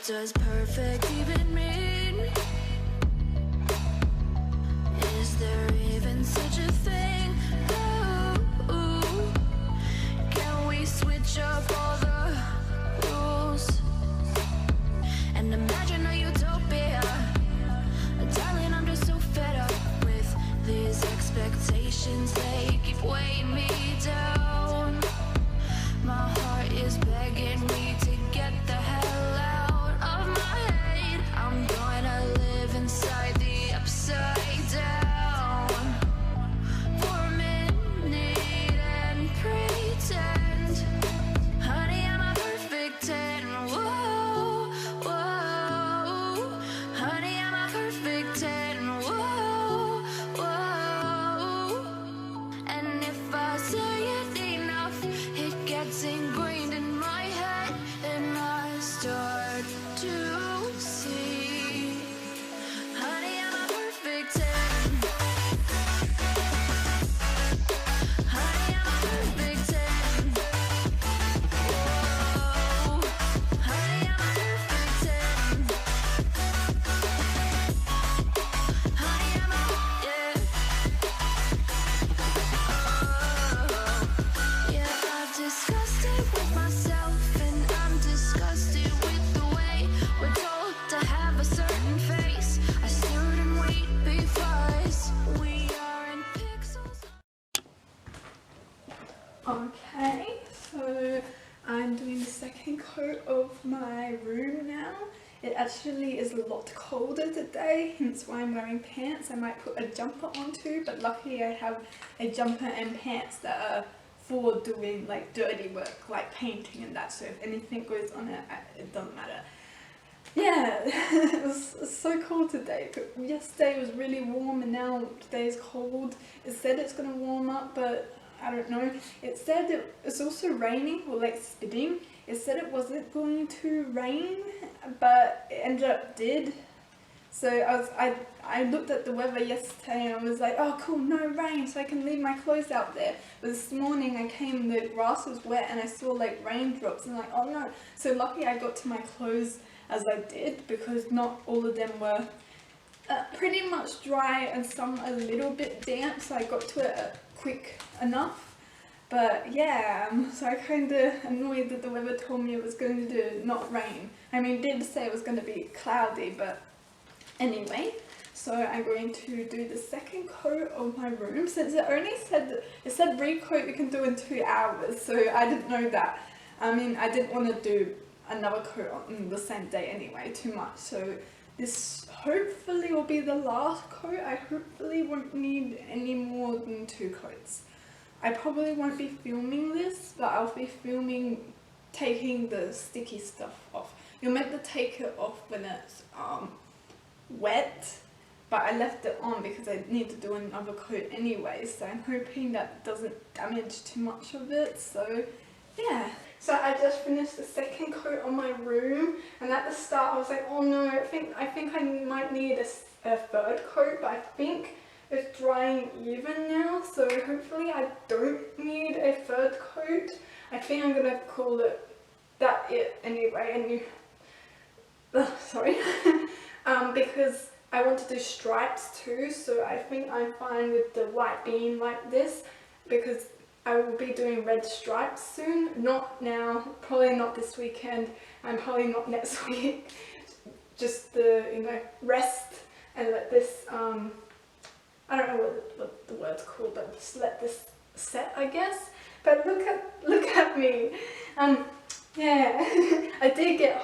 does perfect even mean? Is there even such a thing? Ooh, can we switch up all the rules and imagine a utopia? Darling, I'm just so fed up with these expectations. They keep weighing me down. My heart is begging me to get the hell out of my head. I'm gonna live inside the upside down for a minute and pretend, honey, I'm a perfect 10. Whoa, whoa, honey, I'm a perfect 10. Whoa, whoa, and if I say it enough, it gets ingrained in my head, and I start to see, honey, I'm a perfect 10. Honey, I'm a perfect 10. Whoa, honey, I'm a perfect 10. Honey, I'm a, yeah. Yeah, I've discussed it with myself, and I'm disgusted with the way we're told to have a certain face, a certain weight, because we are in pixels. Okay, so I'm doing the second coat of my room now. It actually is a lot colder today, hence why I'm wearing pants. I might put a jumper on too, but luckily I have a jumper and pants that are for doing like dirty work, like painting and that, so if anything goes on it, it doesn't matter. Yeah, it was so cold today. Yesterday was really warm and now today is cold. It said it's going to warm up, but I don't know. It said it's also raining, or like spitting. It said it wasn't going to rain, but it ended up did. So I looked at the weather yesterday and I was like, oh cool, no rain, so I can leave my clothes out there. But this morning I came, the grass was wet and I saw like raindrops and like, oh no. So lucky I got to my clothes as I did, because not all of them were pretty much dry and some a little bit damp, so I got to it quick enough. But yeah, so I kind of annoyed that the weather told me it was going to not rain. I mean, it did say it was going to be cloudy, but anyway. So I'm going to do the second coat of my room, since it only said, it said recoat you can do in 2 hours, so I didn't know that. I mean, I didn't want to do another coat on the same day anyway, too much, so this hopefully will be the last coat. I hopefully won't need any more than 2 coats. I probably won't be filming this, but I'll be filming taking the sticky stuff off. You're meant to take it off when it's wet, but I left it on because I need to do another coat anyway, so I'm hoping that doesn't damage too much of it, so yeah. So I just finished the second coat on my room, and at the start I was like, oh no, I think I might need a third coat, but I think it's drying even now, so hopefully I don't need a third coat. I think I'm gonna call it that anyway, and sorry, because I want to do stripes too, so I think I'm fine with the white being like this, because I will be doing red stripes soon. Not now, probably not this weekend, and probably not next week. Just the, you know, rest and let this, I don't know what the word's called, but just let this set, I guess. But look at me. Yeah, I did get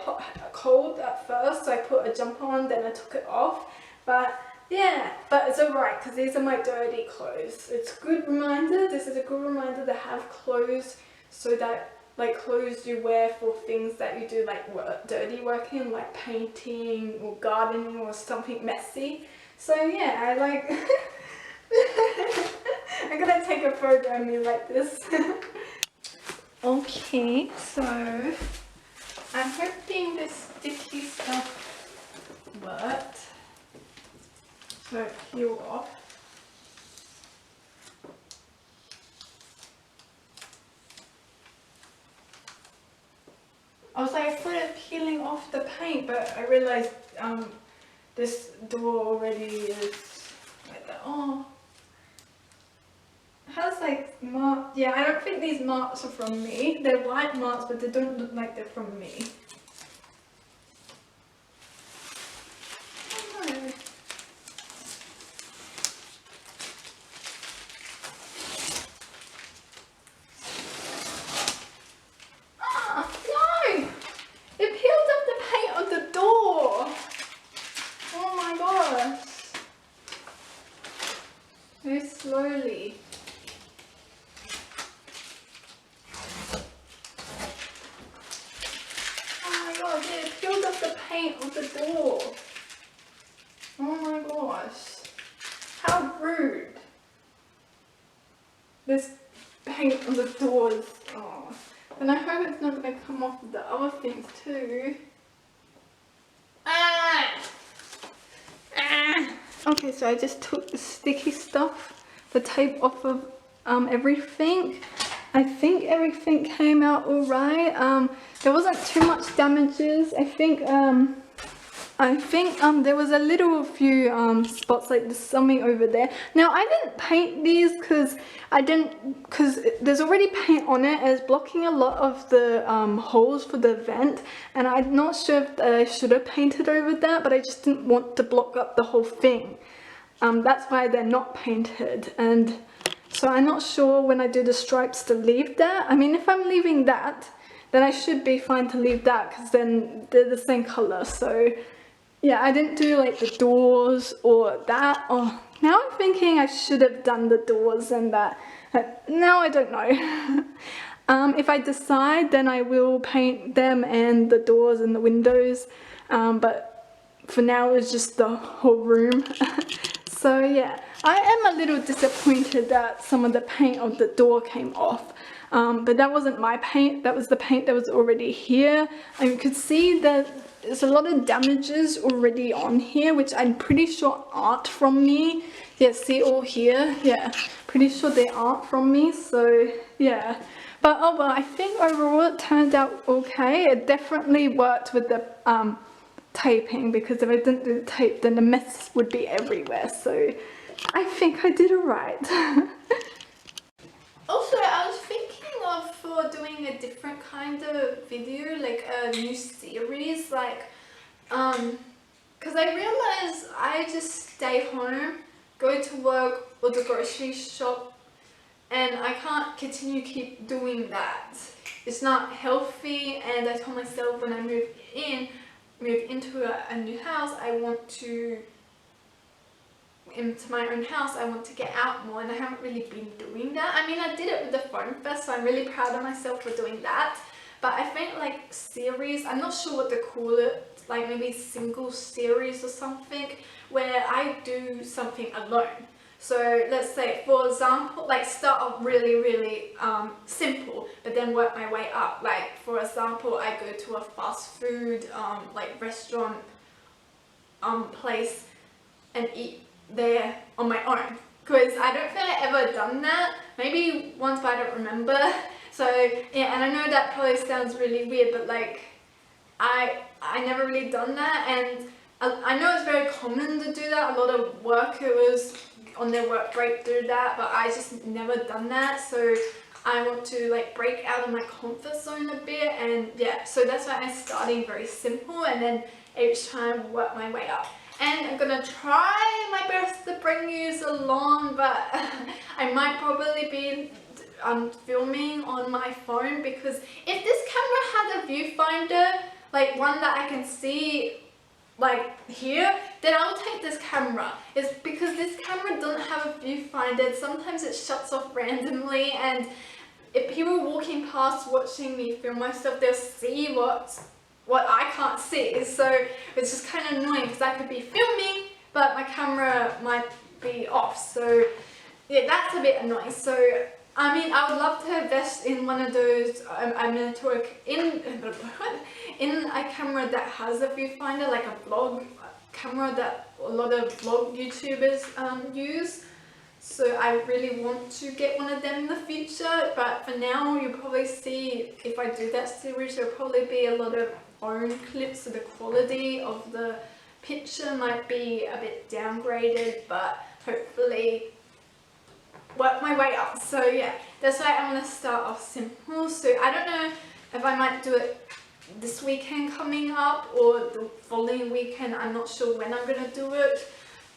cold at first, so I put a jumper on, then I took it off. But yeah, but it's alright, because these are my dirty clothes. It's a good reminder, this is a good reminder to have clothes, so that, like, clothes you wear for things that you do, like dirty work in, like painting or gardening or something messy. So yeah, I like, I'm gonna take a photo of me like this. Okay, so I'm hoping this sticky stuff worked. So peel off. I was like, I thought it peeling off off the paint, but I realized this door already is like that. Oh, it has like marks. Yeah, I don't think these marks are from me. They're white marks, but they don't look like they're from me. Oh no. Ah, no! It peeled off the paint of the door. Oh my gosh. Very slowly. Oh my god, yeah, it peeled off the paint of the door. Oh my gosh. How rude. This paint on the doors. Oh. And I hope it's not going to come off with the other things too. Ah! Ah! Okay, so I just took the sticky stuff, the tape off of everything. I think everything came out alright. There wasn't too much damages. I think there was a little few spots, like there's something over there. Now I didn't paint these because there's already paint on it. It's blocking a lot of the holes for the vent, and I'm not sure if I should have painted over that, but I just didn't want to block up the whole thing. That's why they're not painted, and so I'm not sure when I do the stripes to leave that. I mean, if I'm leaving that, then I should be fine to leave that because then they're the same color. So yeah, I didn't do like the doors or that. Oh, now I'm thinking I should have done the doors and that. Now I don't know. If I decide, then I will paint them and the doors and the windows. But for now, it's just the whole room. So yeah, I am a little disappointed that some of the paint of the door came off. But that wasn't my paint, that was the paint that was already here. And you could see that there's a lot of damages already on here, which I'm pretty sure aren't from me. Yeah, see all here? Yeah, pretty sure they aren't from me, so yeah. But oh well, I think overall it turned out okay. It definitely worked with the taping, because if I didn't do the tape, then the mess would be everywhere. So I think I did alright. Also, I was thinking of doing a different kind of video, like a new series, like, because I realized I just stay home, go to work or the grocery shop, and I can't keep doing that. It's not healthy, and I told myself when I move into a new house, into my own house, I want to get out more, and I haven't really been doing that. I mean, I did it with the phone fest, so I'm really proud of myself for doing that. But I think like series, I'm not sure what to call it, like maybe single series or something, where I do something alone. So let's say, for example, like start off really simple, but then work my way up. Like for example, I go to a fast food like restaurant place and eat there on my own, because I don't think I ever done that. Maybe once, but I don't remember. So yeah, and I know that probably sounds really weird, but like I never really done that, and I know it's very common to do that. A lot of workers on their work break do that, but I just never done that. So I want to like break out of my comfort zone a bit, and yeah, so that's why I'm starting very simple, and then each time work my way up. And I'm gonna try my best to bring you along, but I might probably be filming on my phone, because if this camera had a viewfinder, like one that I can see like here, then I'll take this camera. It's because this camera doesn't have a viewfinder. Sometimes it shuts off randomly, and if people walking past watching me film myself, they'll see what I can't see. So it's just kind of annoying, because I could be filming but my camera might be off. So yeah, that's a bit annoying. So I mean, I would love to invest in one of those in a camera that has a viewfinder, like a vlog camera that a lot of vlog YouTubers use. So I really want to get one of them in the future, but for now you'll probably see, if I do that series, there'll probably be a lot of phone clip, so the quality of the picture might be a bit downgraded, but hopefully work my way up. So yeah, that's why I'm going to start off simple. So I don't know if I might do it this weekend coming up or the following weekend. I'm not sure when I'm going to do it,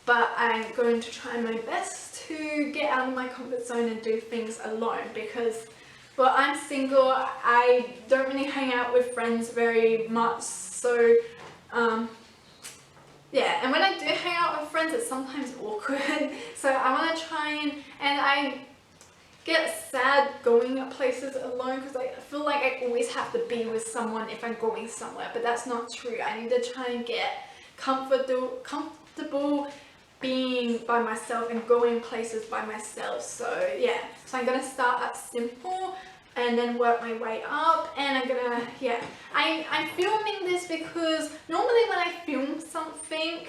but I'm going to try my best to get out of my comfort zone and do things alone, because well, I'm single. I don't really hang out with friends very much, so yeah, and when I do hang out with friends, it's sometimes awkward. So I want to try and I get sad going places alone, because I feel like I always have to be with someone if I'm going somewhere, but that's not true. I need to try and get comfortable being by myself and going places by myself. So yeah, so I'm gonna start at simple and then work my way up, and I'm gonna, yeah, I'm filming this because normally when I film something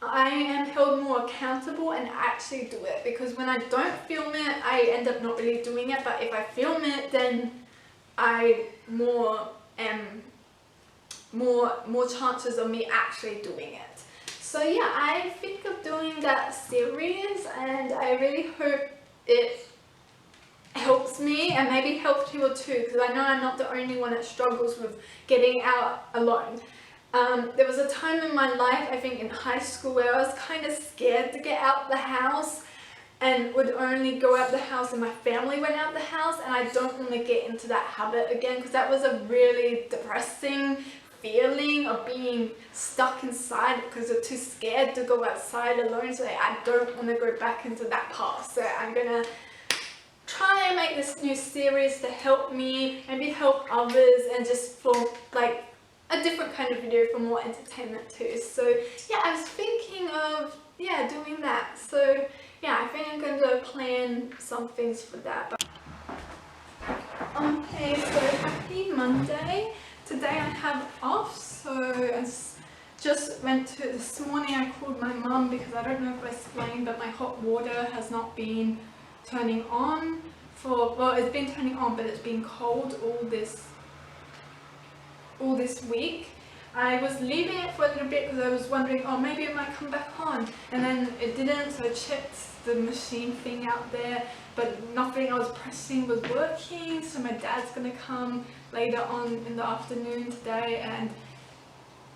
I am held more accountable and actually do it, because when I don't film it I end up not really doing it, but if I film it then I more chances of me actually doing it. So yeah, I think of doing that series, and I really hope it helps me and maybe helps people too, because I know I'm not the only one that struggles with getting out alone. There was a time in my life, I think in high school, where I was kind of scared to get out the house and would only go out the house if my family went out the house, and I don't want to get into that habit again, because that was a really depressing feeling of being stuck inside because you're too scared to go outside alone. So I don't want to go back into that path. So I'm gonna try and make this new series to help me, maybe help others, and just for like a different kind of video for more entertainment too. So yeah, I was thinking of doing that. So yeah, I think I'm going to plan some things for that. Okay, so happy Monday. Today I have off, so I just went to, this morning I called my mum because I don't know if I explained, but my hot water has not been turning on for, well, it's been turning on, but it's been cold all this week. I was leaving it for a little bit because I was wondering, oh, maybe it might come back on, and then it didn't, so I checked the machine thing out there, but nothing I was pressing was working. So my dad's gonna come later on in the afternoon today, and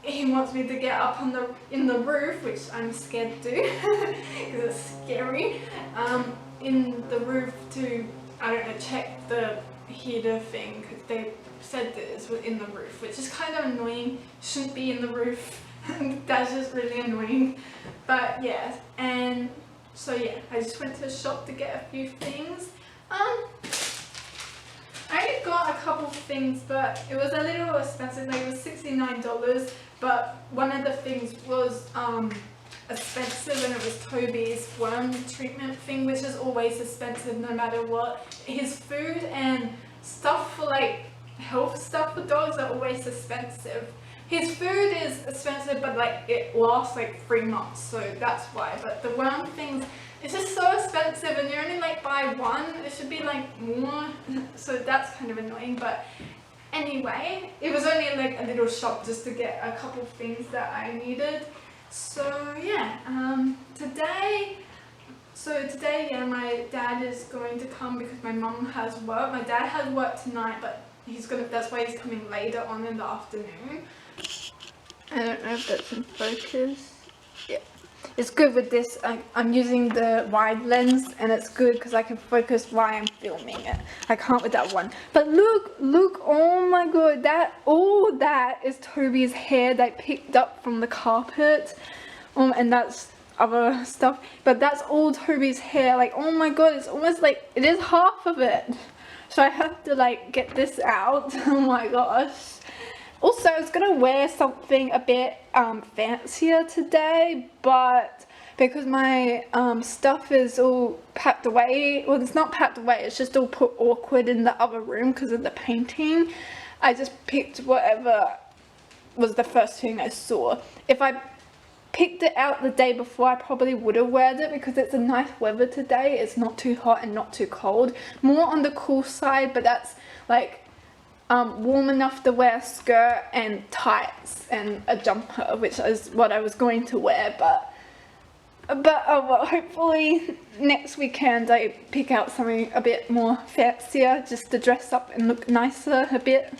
he wants me to get up on in the roof, which I'm scared to do because it's scary, in the roof to, I don't know, check the heater thing, because they said that it's in the roof, which is kind of annoying. Shouldn't be in the roof. That's just really annoying. But yeah, and so yeah, I just went to the shop to get a few things. I only got a couple of things, but it was a little expensive. Like, it was $69, but one of the things was expensive, and it was Toby's worm treatment thing, which is always expensive no matter what. His food and stuff for like health stuff for dogs are always expensive. His food is expensive, but like it lasts like 3 months, so that's why. But the worm things, it's just so expensive, and you only like buy one. It should be like more, so that's kind of annoying. But anyway, it was only like a little shop just to get a couple of things that I needed. So yeah, today, yeah, my dad is going to come because my mum has work. My dad has work tonight, but that's why he's coming later on in the afternoon. I don't know if that's in focus. Yeah, it's good with this. I'm using the wide lens, and it's good because I can focus while I'm filming it. I can't with that one. But look, oh my god, all that is Toby's hair that I picked up from the carpet. And that's other stuff, but that's all Toby's hair. Like, oh my god, it's almost like it is half of it. So I have to like get this out. Oh my gosh. Also, I was gonna wear something a bit fancier today, but because my stuff is all packed away, well, it's not packed away, it's just all put awkward in the other room because of the painting, I just picked whatever was the first thing I saw. If I picked it out the day before, I probably would have worn it because it's a nice weather today. It's not too hot and not too cold, more on the cool side, but that's like warm enough to wear a skirt and tights and a jumper, which is what I was going to wear, but oh well, hopefully next weekend I pick out something a bit more fancier just to dress up and look nicer a bit.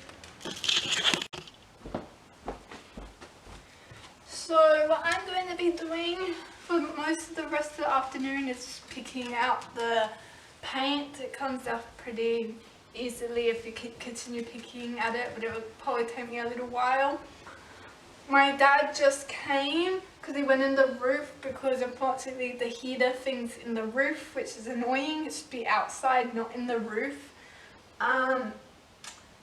So what I'm going to be doing for most of the rest of the afternoon is picking out the paint. It comes out pretty easily if you continue picking at it, but it will probably take me a little while. My dad just came because he went in the roof because unfortunately the heater thing's in the roof, which is annoying. It should be outside, not in the roof.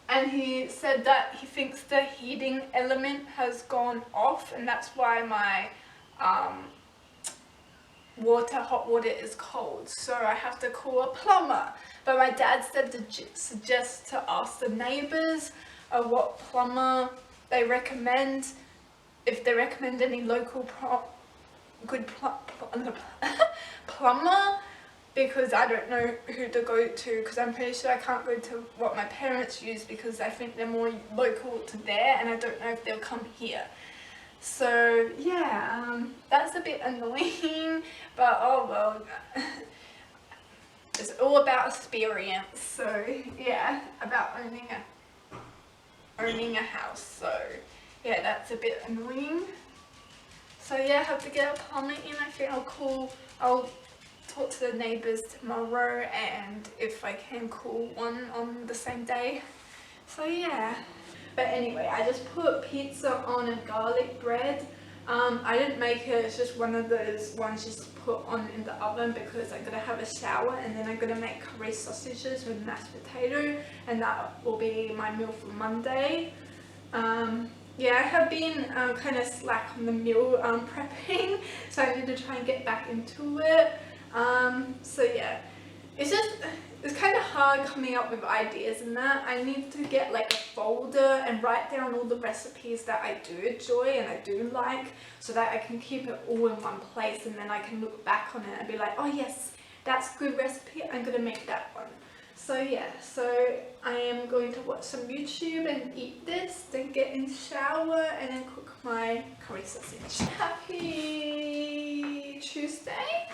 And he said that he thinks the heating element has gone off, and that's why my hot water is cold. So I have to call a plumber. But my dad said to suggest to ask the neighbours what plumber they recommend, if they recommend any local good plumber, because I don't know who to go to, because I'm pretty sure I can't go to what my parents use because I think they're more local to there, and I don't know if they'll come here. So yeah, that's a bit annoying, but oh well, it's all about experience. So yeah, about owning a house. So yeah, that's a bit annoying. So yeah, I have to get a plumber in. I think I'll talk to the neighbours tomorrow, and if I can call one on the same day. So yeah. But anyway, I just put pizza on a garlic bread. I didn't make it, it's just one of those ones just put on in the oven because I'm gonna have a shower, and then I'm gonna make curry sausages with mashed potato, and that will be my meal for Monday. Yeah, I have been kind of slack on the meal prepping, so I need to try and get back into it. So yeah, it's kind of hard coming up with ideas and that. I need to get like a folder and write down all the recipes that I do enjoy and I do like, so that I can keep it all in one place, and then I can look back on it and be like, oh yes, that's a good recipe, I'm gonna make that one. So yeah, so I am going to watch some YouTube and eat this, then get in the shower and then cook my curry sausage. Happy Tuesday.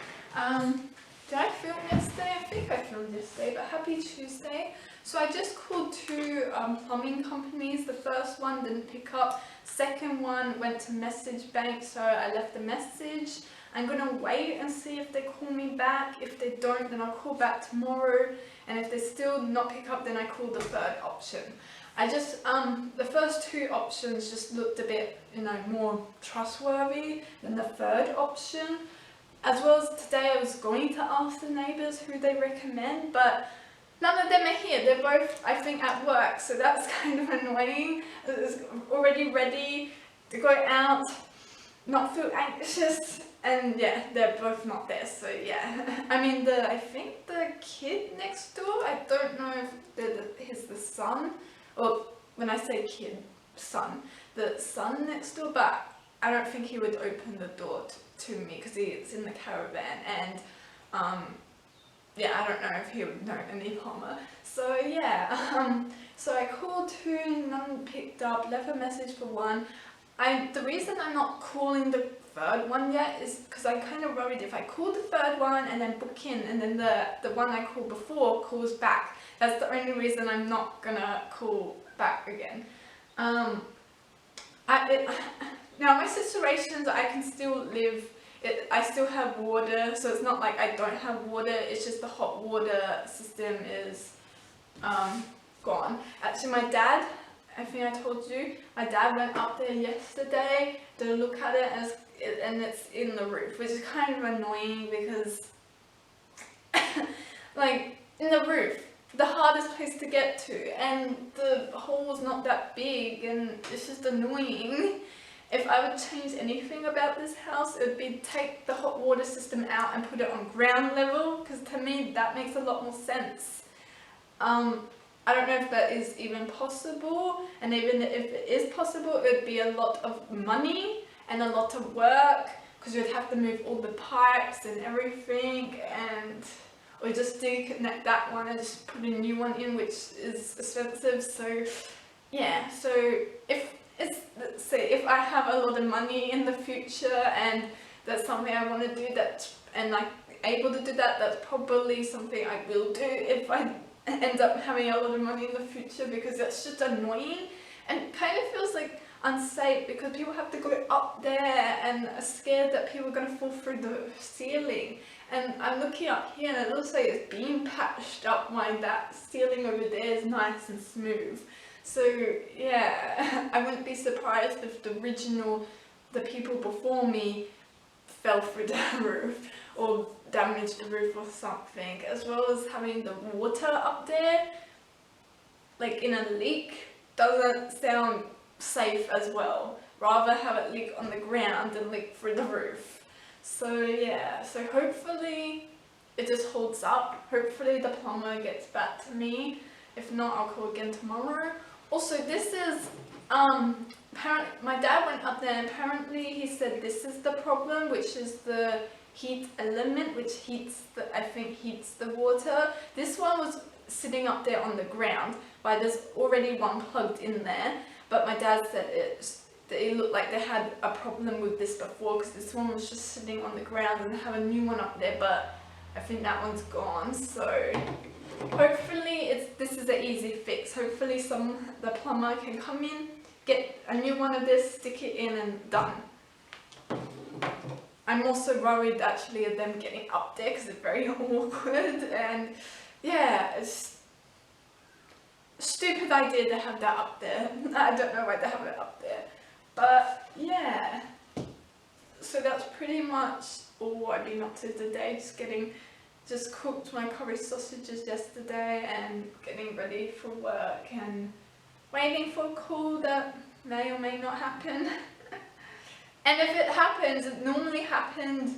Did I film yesterday? I think I filmed yesterday, but happy Tuesday. So I just called two plumbing companies. The first one didn't pick up. Second one went to message bank, so I left a message. I'm gonna wait and see if they call me back. If they don't, then I'll call back tomorrow. And if they still not pick up, then I call the third option. I just, the first two options just looked a bit, more trustworthy than the third option. As well as today I was going to ask the neighbours who they recommend, but none of them are here. They're both, I think, at work, so that's kind of annoying. It's already ready to go out, not feel anxious, and yeah, they're both not there, so yeah. I mean, I think the kid next door, I don't know if he's the son, or when I say kid, son, the son next door, but I don't think he would open the door to me because he's in the caravan, and yeah, I don't know if he would know any plumber. So yeah, so I called two, none picked up, left a message for one. The reason I'm not calling the third one yet is because I'm kind of worried if I call the third one and then book in, and then the one I called before calls back. That's the only reason I'm not gonna call back again. Now my situations, I can still live, I still have water, so it's not like I don't have water, it's just the hot water system is gone. Actually my dad, I think I told you, my dad went up there yesterday to look at it, and it's in the roof, which is kind of annoying because like in the roof, the hardest place to get to, and the hole's not that big, and it's just annoying. If I would change anything about this house, it would be take the hot water system out and put it on ground level, because to me that makes a lot more sense. I don't know if that is even possible, and even if it is possible, it would be a lot of money and a lot of work, because you'd have to move all the pipes and everything, and or just disconnect that one and just put a new one in, which is expensive. So yeah, so if I have a lot of money in the future and that's something I want to do, and like able to do that, that's probably something I will do if I end up having a lot of money in the future, because that's just annoying and kind of feels like unsafe, because people have to go up there and are scared that people are going to fall through the ceiling. And I'm looking up here and it looks like it's being patched up, while that ceiling over there is nice and smooth. So yeah, I wouldn't be surprised if the people before me fell through the roof or damaged the roof or something, as well as having the water up there, like in a leak, doesn't sound safe as well. Rather have it leak on the ground than leak through the roof. So yeah, so hopefully it just holds up. Hopefully the plumber gets back to me. If not, I'll call again tomorrow. Also, this is my dad went up there and apparently he said this is the problem, which is the heat element, which heats the water. This one was sitting up there on the ground, but there's already one plugged in there. But my dad said it looked like they had a problem with this before, because this one was just sitting on the ground and they have a new one up there, but I think that one's gone. So hopefully this is an easy fix. Hopefully the plumber can come in, get a new one of this, stick it in, and done. I'm also worried actually of them getting up there because it's very awkward, and yeah, it's a stupid idea to have that up there. I don't know why they have it up there, but yeah. So that's pretty much all I've been up to today. Just cooked my curry sausages yesterday and getting ready for work and waiting for a call that may or may not happen. And if it happens, it normally happens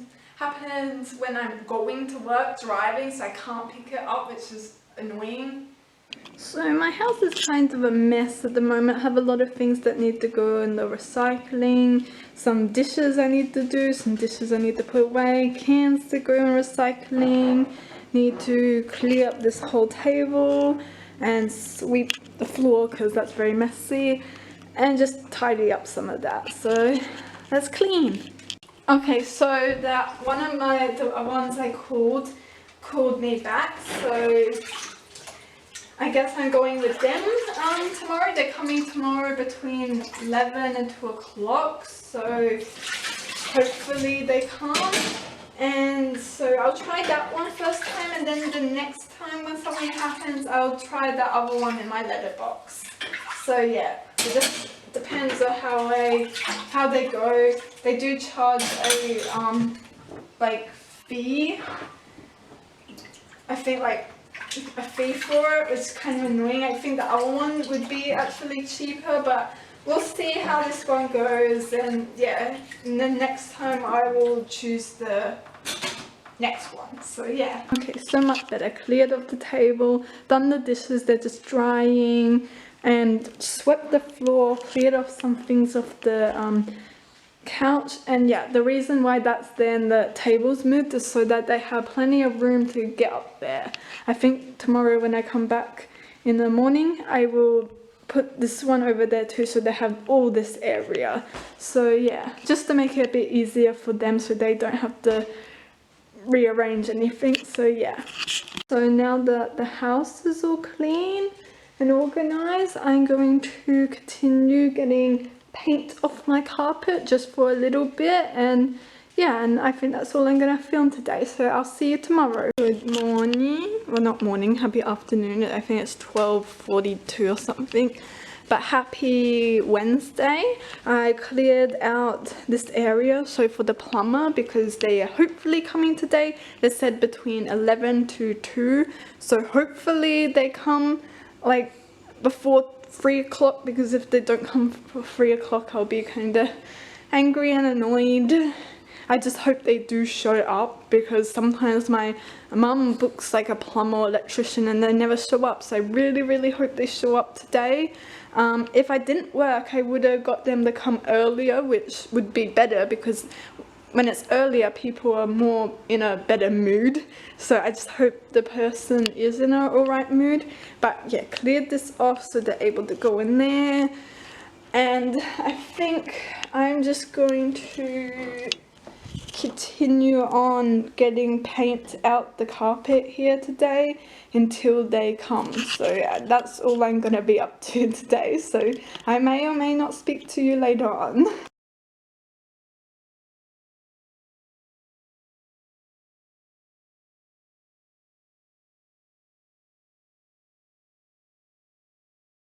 when I'm going to work driving, so I can't pick it up, which is annoying. So my house is kind of a mess at the moment. I have a lot of things that need to go in the recycling, some dishes I need to do, some dishes I need to put away, cans to go in recycling, need to clear up this whole table and sweep the floor because that's very messy, and just tidy up some of that. So let's clean. Okay, so that one of the ones I called me back, so I guess I'm going with them tomorrow. They're coming tomorrow between 11 and 2 o'clock, so hopefully they come. And so I'll try that one first time, and then the next time when something happens, I'll try the other one in my letterbox. So yeah, it just depends on how they go. They do charge a like fee. I think like a fee for it, which is kind of annoying. I think the other one would be actually cheaper, but we'll see how this one goes. And yeah, and then next time I will choose the next one. So yeah. Okay, so much better. Cleared off the table, done the dishes, they're just drying, and swept the floor, cleared off some things off the couch. And yeah, the reason why that's there and the tables moved is so that they have plenty of room to get up there. I think tomorrow when I come back in the morning, I will put this one over there too, so they have all this area. So yeah, just to make it a bit easier for them so they don't have to rearrange anything. So yeah, so now that the house is all clean and organized, I'm going to continue getting paint off my carpet just for a little bit. And yeah, and I think that's all I'm gonna film today, so I'll see you tomorrow. Good morning, well not morning, happy afternoon. I think it's 12:42 or something, but happy Wednesday. I cleared out this area so for the plumber, because they are hopefully coming today. They said between 11 to 2, so hopefully they come like before 3 o'clock, because if they don't come for 3 o'clock I'll be kind of angry and annoyed. I just hope they do show up, because sometimes my mum books like a plumber or electrician and they never show up, so I really hope they show up today. If I didn't work, I would have got them to come earlier, which would be better, because when it's earlier, people are more in a better mood. So I just hope the person is in an alright mood. But yeah, cleared this off so they're able to go in there. And I think I'm just going to continue on getting paint out the carpet here today until they come. So yeah, that's all I'm going to be up to today. So I may or may not speak to you later on.